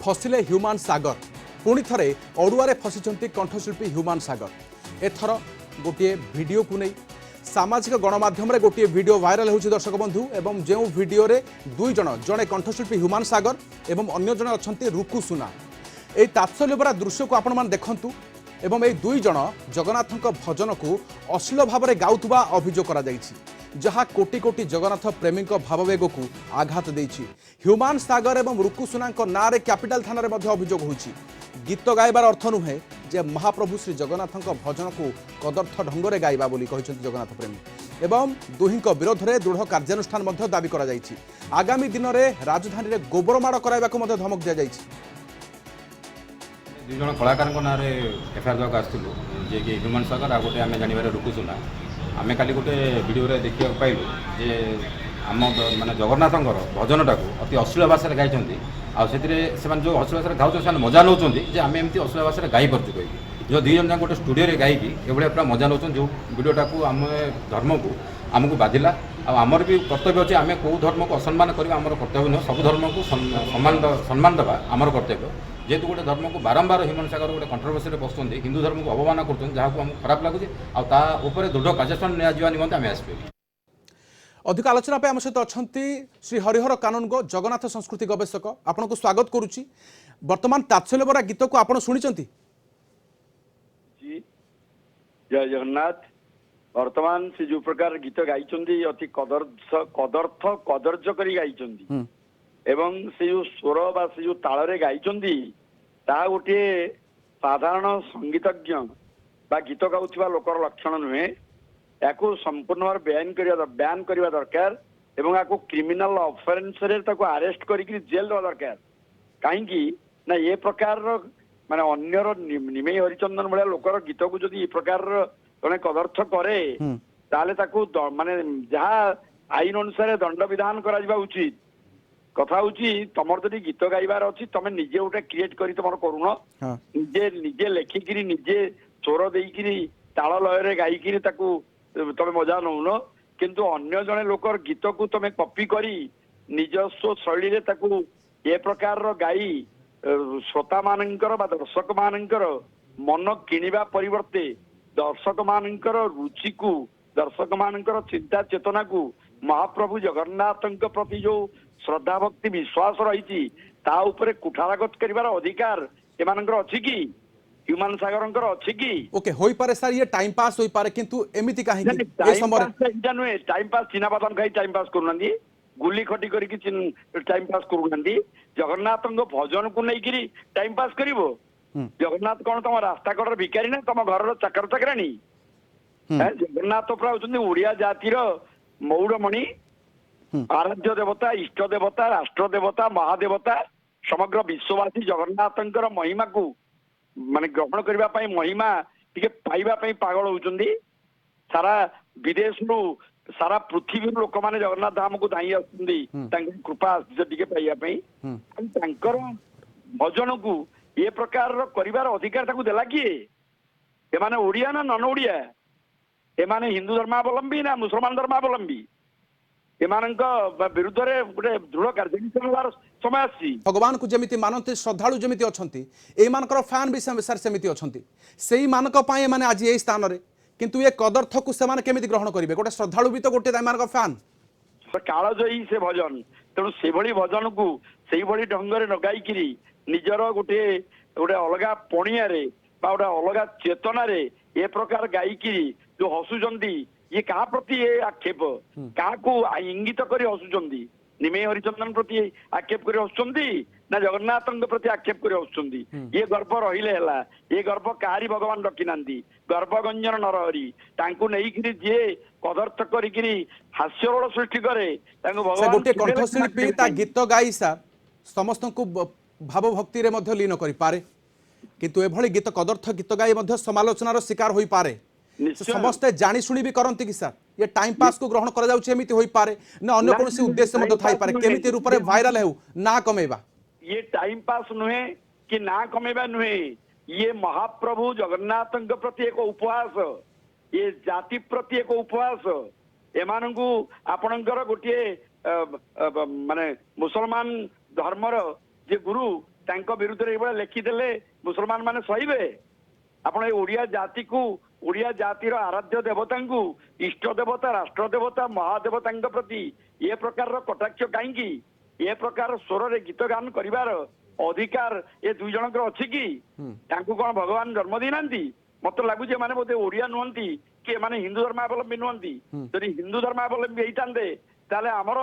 फसिले human सागर पुणी थे अड़ुआरे फसी कंठशिल्पी ह्यूमान सागर एथर गोटे भिडियो को नहीं सामाजिक गणमाध्यम गोटे भिडियो भाइराल होची दर्शक बंधु एवं जो भिडियो रे दुई जन जड़े कंठशिल्पी ह्यूमान सागर एवं अन्य जन अच्छा रुकु सुना यही तात्सल्यभरा दृश्य को आपण देखु एवं यही दुई जन जगन्नाथ भजन को अश्लील भाव में गाउथुबा अभियोग करा जायछि जहाँ कोटी कोटी जगन्नाथ प्रेमी भाववेग को आघात देछि। ह्यूमान सागर एवं रुकु सुना ना कैपिटल थाना अभियोग होछि। गीत गाइबार अर्थ नुहे जे महाप्रभु श्री जगन्नाथ भजन को कदर्थ ढंग से गाइबा बोली कहिसंति जगन्नाथ प्रेमी एवं दुहिंक विरोध में दृढ़ कार्यानुष्ठान दाबी करा जायछि। आगामी दिन में राजधानी में गोबरमाड़ कराइबाकु धमक दिया जायछि। दुई जन कलाकार ना एफआईआर देवाक आसलु जे कि ह्यूमान सागर आ गोटे आम जानवर रुकु सुना आम खाली गोटे भिडियो देखा पाइलु जे आम माने जगन्नाथ भजनटा को अति अश्लील भाषा गाई जो अश्लील भाषा गाँव मजा नौ आम एमती अश्लील भाषा गाई पार्चु कहीं जो दुई जन गोटे स्टूडियो गायी ये पूरा मजा नौ जो भिडियोटा को आम धर्म को आमको बाधिला आमर भी कर्तव्य अच्छे आम कौ धर्म को असम्मान करवा आम कर्तव्य नुह सब धर्म को सम्मान देवा आमर कर्तव्य जेहेतु गोटे धर्म को बारंबार ह्यूमान सागर गोटे कंट्रोवर्सी बसुँच हिंदू धर्म को अवमान कर जहाँ खराब लगुच आपर दृढ़ कार्यानुष्ठान निमंते आम आसपे। अधिक आलोचना पे आम सहित अच्छा श्री हरिहर कानूनगो जगन्नाथ संस्कृति गवेषक आपन को स्वागत करुच्ची। वर्तमान तात्सल्यभरा गीत को आपन सुनिचंती? जी जय जगन्नाथ। वर्तमान से जो प्रकार गीत गाई अति कदर्थ कदर्ज करी गाई एवं से जो स्वर बा से जो ताल गाई ता गोटे साधारण संगीतज्ञ बा गीत गाउथिबा लोकर लक्षण नुहे या संपूर्ण भाव बैन करने दरकार एवं या क्रिमिनाल ऑफेंस रे ताको अरेस्ट करिक जेल दवा दरकार कहीं ना ये प्रकार माने अन्यर निमेय हरिचंदन भाया लोकर गीत को जदि ये प्रकार जड़े कदर्थ करे ताले ताको माने जहाँ आईन अनुसार दंड विधान करा उचित कथा हूँ तुम जदि गीत गाइबार अच्छी तुम निजे गोटे क्रिएट कर तुम करूण निजे निजे लेखिकी निजे स्वर देकरी ताल लय गायिकी तुम मजा नौन किंतु अन्य जड़े लोकर गीत को तुम कॉपी करी निजस्व शैली ये प्रकार गाई श्रोता मानकर बा दर्शक मानकर मन किणवा परिवर्ते दर्शक मानकर रुचि को दर्शक मानकर चिंता चेतना को महाप्रभु जगन्नाथ प्रति जो श्रद्धा भक्ति विश्वास रही कुठारागत कर अधिकार एमानकर अच्छी कि ह्यूमान सागर अच्छी कि ओके होई पारे सर ये टाइम पास होई पारे किंतु एमिति काहे कि ए समय नुहे टाइम पास चिना बादाम खाई टाइम पास करूना गुली खटी करके टाइम पास करूना जगन्नाथ भजन को लेकिन टाइम पास कर जगन्नाथ कौन तुम रास्ता कड़ भिकारी ना तुम घर चाकर चाकराणी जगन्नाथ पूरा होती ओडिया जातिर मौड़मणि आराध्य देवता इष्ट देवता राष्ट्र देवता महादेवता समग्र विश्ववासी जगन्नाथ महिमा को माने ग्रहण करने महिमा टिके पाइबा पागल होउचंदी सारा विदेश रु सारा पृथ्वी लोक माने जगन्नाथ धाम को धाई आसुंदी कृपा टिके पाइबा भजन को ये प्रकार करिवार अधिकार ताकू देला किए एमाने ओडिया ना नन ओडिया एमाने हिंदू धर्मावलंबी ना मुसलमान धर्मावलंबी एमानंक विरुद्ध रे गोटे दृढ़ कार्यानुष्ठान समय आसी भगवान को जमिति मानते श्रद्धालु जमिति अछंती एमानकर फैन भी सर सेमिति अछंती सेही मानक पई माने आज एई स्थान रे किंतु ये कदर्थ को से माने केमिति ग्रहण करिवे गोटे श्रद्धालु भी तो गोटे एमानक फैन कालजयी से भजन तेणु से भली भजन को सेही भली ढंग रे नगाई किरी निजर गोटे गोटे अलगा पणिया रे बा गोटे अलगा चेतना रे ए प्रकार गायिकी जो हसुचंदी ये क्या प्रति ये आक्षेप क्या इंगित कर हसुचंदी निमेय हरिचंदन प्रति आक्षेप कर हसुचंदी ना जगन्नाथ प्रति आक्षेप कर हसुचंदी ये गर्व रहिले हला ये गर्व काहारी भगवान रखी नांदी गर्भगंजन नरहरी तांकु नेइकिरी जे कदर्थ करिकिरी हास्यरोल सृष्टि करे तांकु भगवान गोटे कंठशिल्पी ता गीत गाई सा समस्त को भाव भक्ति रे मध्य लीन करि पारे किंतु एभली गीत कदर्थ गीत गाई मध्य समालोचनार शिकार होई पारे समस्ते जानी शुणी भी करती कि सर ये टाइम पास को ग्रहण करा जाउछि एमिति होई पारे ना अन्य कोनोसी उद्देश्य मध्य थाई पारे केमिति रूप रे वायरल हेउ ना कमेबा ये टाइम पास नुहे कि ना कमेबा नुहे ये महाप्रभु जगन्नाथ प्रति एक उपहास ये जाति प्रति एक उपहास एमानंकु आपणकर गोटे माने मुसलमान धर्मर जे गुरु ତାଙ୍କ ବିରୁଦ୍ଧରେ ଏଇଭଳିଆ ଲେଖିଦେଲେ ମୁସଲମାନ ମାନେ ସହିବେ? ଆପଣ ଏ ଓଡ଼ିଆ ଜାତିକୁ, ଓଡ଼ିଆ ଜାତିର ଆରାଧ୍ୟ ଦେବତାଙ୍କୁ, ଇଷ୍ଟ ଦେବତା, ରାଷ୍ଟ୍ର ଦେବତା, ମହାଦେବତାଙ୍କ ପ୍ରତି ଏ ପ୍ରକାରର କଟାକ୍ଷ କାହିଁକି? ଏ ପ୍ରକାର ସ୍ୱରରେ ଗୀତ ଗାନ କରିବାର ଅଧିକାର ଏ ଦୁଇ ଜଣଙ୍କର ଅଛି କି? ତାଙ୍କୁ କଣ ଭଗବାନ ଜନ୍ମ ଦେଇନାହାନ୍ତି? ମତେ ଲାଗୁଛି ଏମାନେ ବୋଧେ ଓଡ଼ିଆ ନୁହନ୍ତି କି ଏମାନେ ହିନ୍ଦୁ ଧର୍ମାବଲମ୍ବୀ ନୁହନ୍ତି। ଯଦି ହିନ୍ଦୁ ଧର୍ମାବଲମ୍ବୀ ହେଇଥାନ୍ତେ ତାହେଲେ ଆମର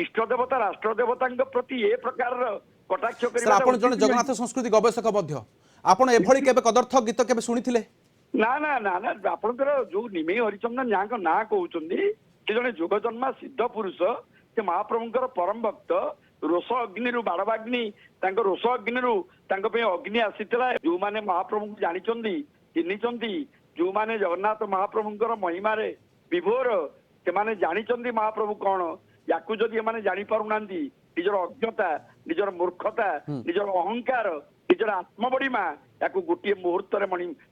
ଇଷ୍ଟ ଦେବତା, ରାଷ୍ଟ୍ର ଦେବତାଙ୍କ ପ୍ରତି ଏ ପ୍ରକାରର କଟାକ୍ଷ ସାର୍ କରିବା ଆପଣ ଜଣେ ଜଗନ୍ନାଥ ସଂସ୍କୃତି ଗବେଷକ ମଧ୍ୟ, ଆପଣ ଏଭଳି କେବେ କଦର୍ଥ ଗୀତ କେବେ ଶୁଣିଥିଲେ? ନା ନା ନା ନା ଆପଣଙ୍କର ଯୋଉ ନିମେଇ ହରିଚନ୍ଦନ ଯାହାଙ୍କ ନାଁ କହୁଛନ୍ତି ସେ ଜଣେ ଯୋଗ ଜନ୍ମା ସିଦ୍ଧ ପୁରୁଷ, ସେ ମହାପ୍ରଭୁଙ୍କର ପରମ ଭକ୍ତ। ରୋଷ ଅଗ୍ନିରୁ ବାଳବାଗ୍ନି, ତାଙ୍କ ରୋଷ ଅଗ୍ନିରୁ ତାଙ୍କ ପାଇଁ ଅଗ୍ନି ଆସିଥିଲା। ଯୋଉମାନେ ମହାପ୍ରଭୁଙ୍କୁ ଜାଣିଛନ୍ତି, ଚିହ୍ନିଛନ୍ତି, ଯୋଉମାନେ ଜଗନ୍ନାଥ ମହାପ୍ରଭୁଙ୍କର ମହିମାରେ ବିଭୋର, ସେମାନେ ଜାଣିଛନ୍ତି ମହାପ୍ରଭୁ କଣ। ୟାକୁ ଯଦି ଏମାନେ ଜାଣିପାରୁନାହାନ୍ତି, ନିଜର ଅଜ୍ଞତା, ନିଜର ମୂର୍ଖତା, ନିଜର ଅହଙ୍କାର, ନିଜର ଆତ୍ମବଡ଼ିମା, ୟାକୁ ଗୋଟିଏ ମୁହୂର୍ତ୍ତରେ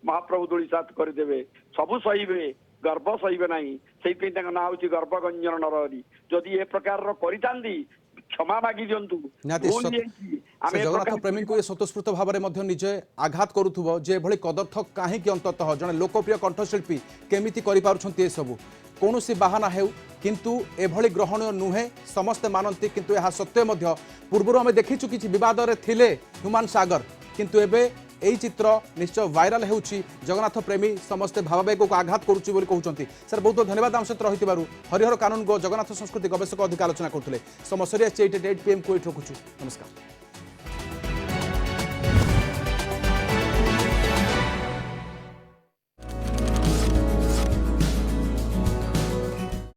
ମହାପ୍ରଭୁ ଧୂଳିସାତ କରିଦେବେ। ସବୁ ସହିବେ, ଗର୍ବ ସହିବେ ନାହିଁ। ସେଇଥିପାଇଁ ତାଙ୍କ ନାଁ ହଉଛି ଗର୍ଭଗଞ୍ଜନ ନରହରି। ଯଦି ଏ ପ୍ରକାରର କରିଥାନ୍ତି କ୍ଷମା ମାଗି ଦିଅନ୍ତୁ। ନିହାତି ଭୁଲ ହେଇଛି। ଆମେ ଏ ଜଗନ୍ନାଥ ପ୍ରକାର ପ୍ରେମୀଙ୍କୁ ଏ ସ୍ୱତଃସ୍ଫୂର୍ତ୍ତ ଭାବରେ ମଧ୍ୟ ନିଜେ ଆଘାତ କରୁଥିବ ଯେ ଏଭଳି କଦର୍ଥ କାହିଁକି ଅନ୍ତତଃ ଜଣେ ଲୋକପ୍ରିୟ କଣ୍ଠଶିଳ୍ପୀ କେମିତି କରିପାରୁଛନ୍ତି ଏସବୁ। କୌଣସି ବାହାନା ହେଉ କିନ୍ତୁ ଏଭଳି ଗ୍ରହଣୀୟ ନୁହେଁ, ସମସ୍ତେ ମାନନ୍ତି। କିନ୍ତୁ ଏହା ସତ୍ତ୍ୱେ ମଧ୍ୟ ପୂର୍ବରୁ ଆମେ ଦେଖିଛୁ କିଛି ବିବାଦରେ ଥିଲେ ହ୍ୟୁମାନ ସାଗର, କିନ୍ତୁ ଏବେ এই চিত্র নিশ্চয় ভাইরাল ହେଉଛି। জগন্নাথ প্রেমী ସମସ୍ତେ ଭାବାବେଗକୁ ଆଘାତ କରୁଛି ବୋଲି କହୁଛନ୍ତି। ସାର୍ ବହୁତ ବହୁତ ଧନ୍ୟବାଦ ଆମ ସହିତ ରହିଥିବାରୁ। ହରିହର କାନୁନଗୋ ଜଗନ୍ନାଥ ସଂସ୍କୃତି ଗବେଷକ ଅଧିକ ଆଲୋଚନା କରୁଥିଲେ। ସମୟ ସରିଆସିଛି 8 PM କୁ ଏଇଠି ରଖୁଛୁ। ନମସ୍କାର।